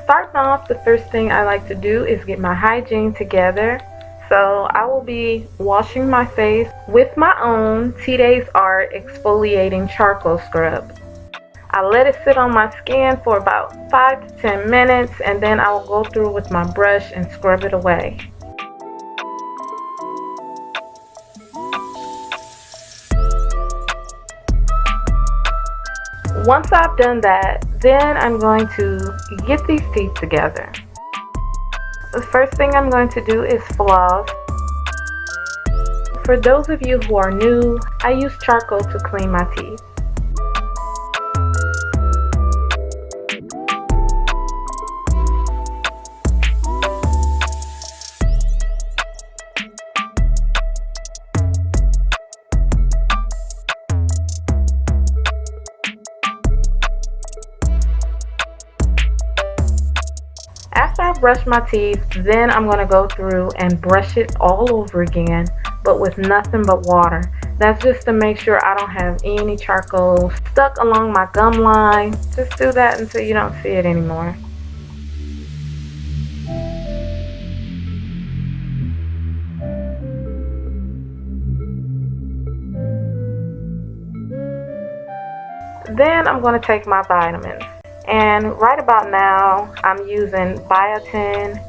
starting off, the first thing I like to do is get my hygiene together. So I will be washing my face with my own Today's Art exfoliating charcoal scrub. I let it sit on my skin for about 5 to 10 minutes, and then I will go through with my brush and scrub it away. Once I've done that, then I'm going to get these teeth together. The first thing I'm going to do is floss. For those of you who are new, I use charcoal to clean my teeth. After I brush my teeth, then I'm going to go through and brush it all over again, but with nothing but water. That's just to make sure I don't have any charcoal stuck along my gum line. Just do that until you don't see it anymore. Then I'm going to take my vitamins. And right about now, I'm using biotin,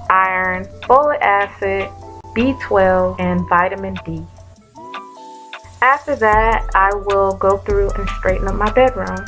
iron, folic acid, B12, and vitamin D. After that, I will go through and straighten up my bedroom.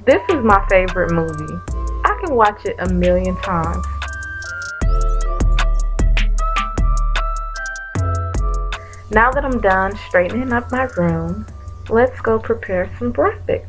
This is my favorite movie. I can watch it a million times. Now that I'm done straightening up my room, let's go prepare some breakfast.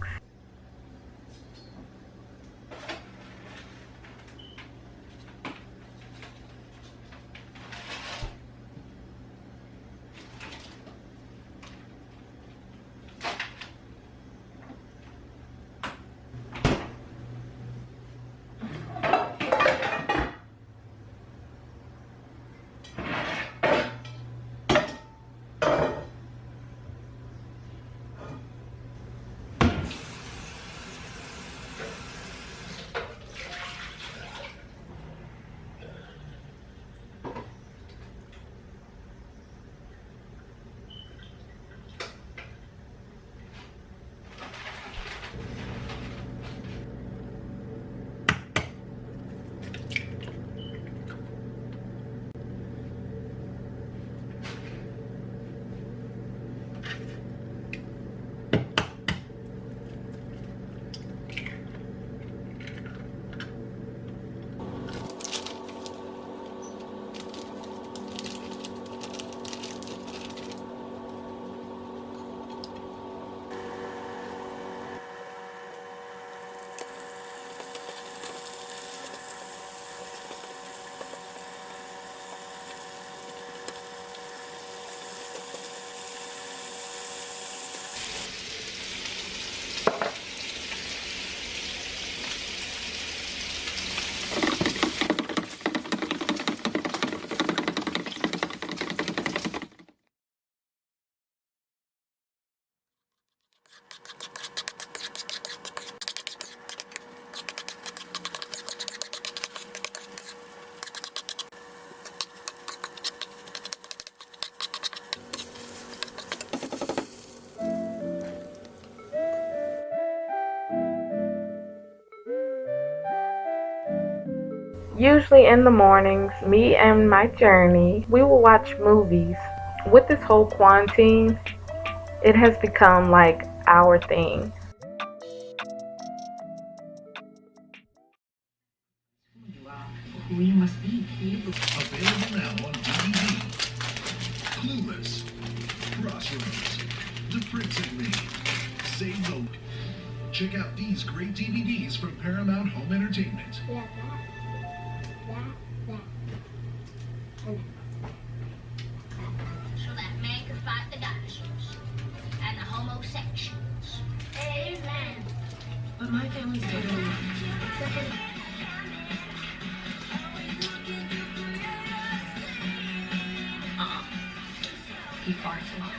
Usually in the mornings, me and my journey, we will watch movies. With this whole quarantine, it has become like our thing. Who you must be. Available now on DVD. Clueless, Crossroads, The Prince and Me, Save the... Check out these great DVDs from Paramount Home Entertainment. Yeah, that. So that man could fight the dinosaurs and the homosexuals. Amen. But my family's better than mine. Except for he farts a lot.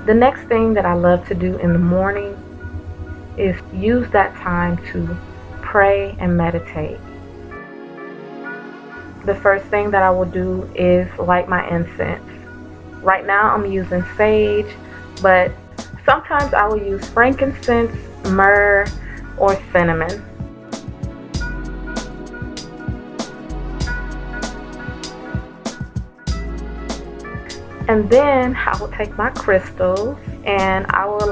The next thing that I love to do in the morning is use that time to pray and meditate. The first thing that I will do is light my incense. Right now I'm using sage, but sometimes I will use frankincense, myrrh, or cinnamon. And then I will take my crystals and I will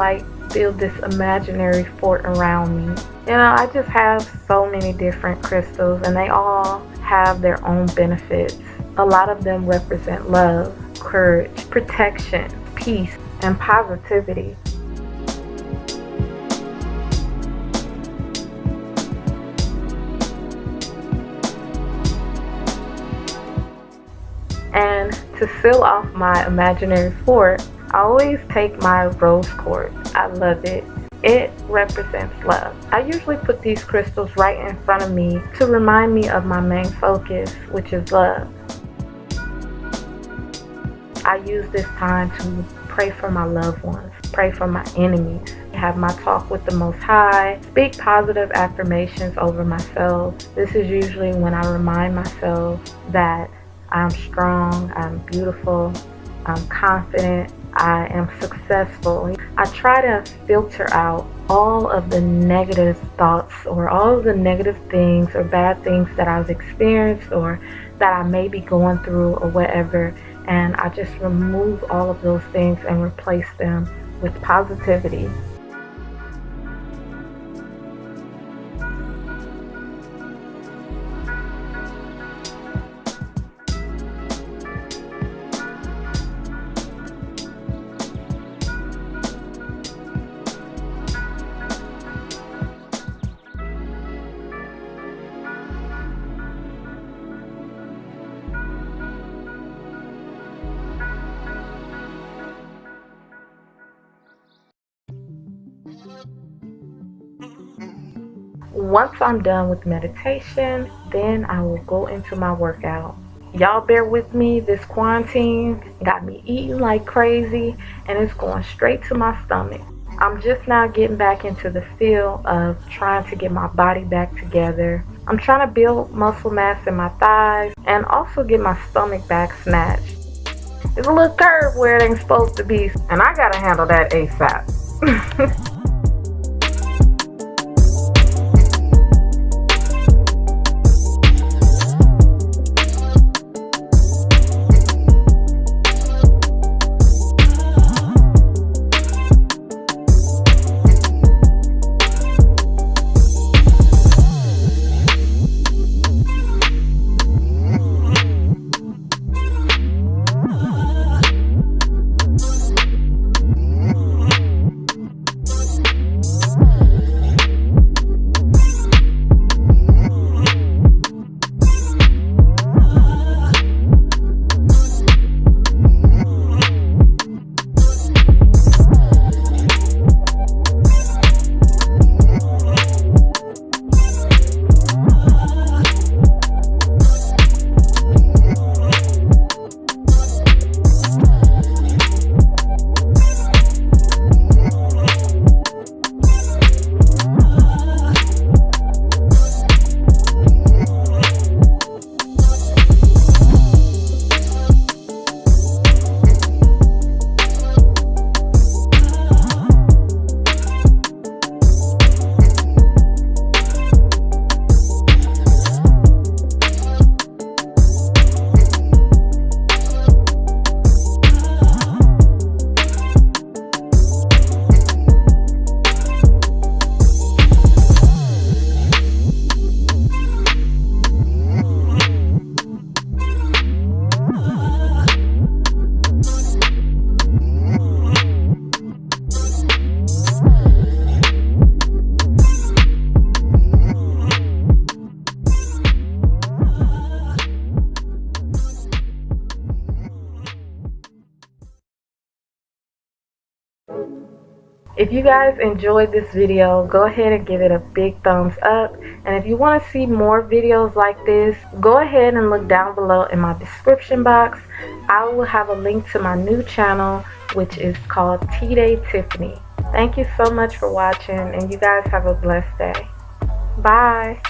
build this imaginary fort around me. You know, I just have so many different crystals and they all have their own benefits. A lot of them represent love, courage, protection, peace, and positivity. And to seal off my imaginary fort, I always take my rose quartz. I love it. It represents love. I usually put these crystals right in front of me to remind me of my main focus, which is love. I use this time to pray for my loved ones, pray for my enemies, have my talk with the Most High, speak positive affirmations over myself. This is usually when I remind myself that I'm strong, I'm beautiful, I'm confident, I am successful. I try to filter out all of the negative thoughts or all of the negative things or bad things that I've experienced or that I may be going through or whatever, and I just remove all of those things and replace them with positivity. Once I'm done with meditation, then I will go into my workout. Y'all bear with me, this quarantine got me eating like crazy and it's going straight to my stomach. I'm just now getting back into the feel of trying to get my body back together. I'm trying to build muscle mass in my thighs and also get my stomach back snatched. There's a little curve where it ain't supposed to be, and I gotta handle that ASAP. If you guys enjoyed this video, go ahead and give it a big thumbs up. And if you want to see more videos like this, go ahead and look down below in my description box. I will have a link to my new channel, which is called T-Day Tiffany. Thank you so much for watching, and you guys have a blessed day. Bye.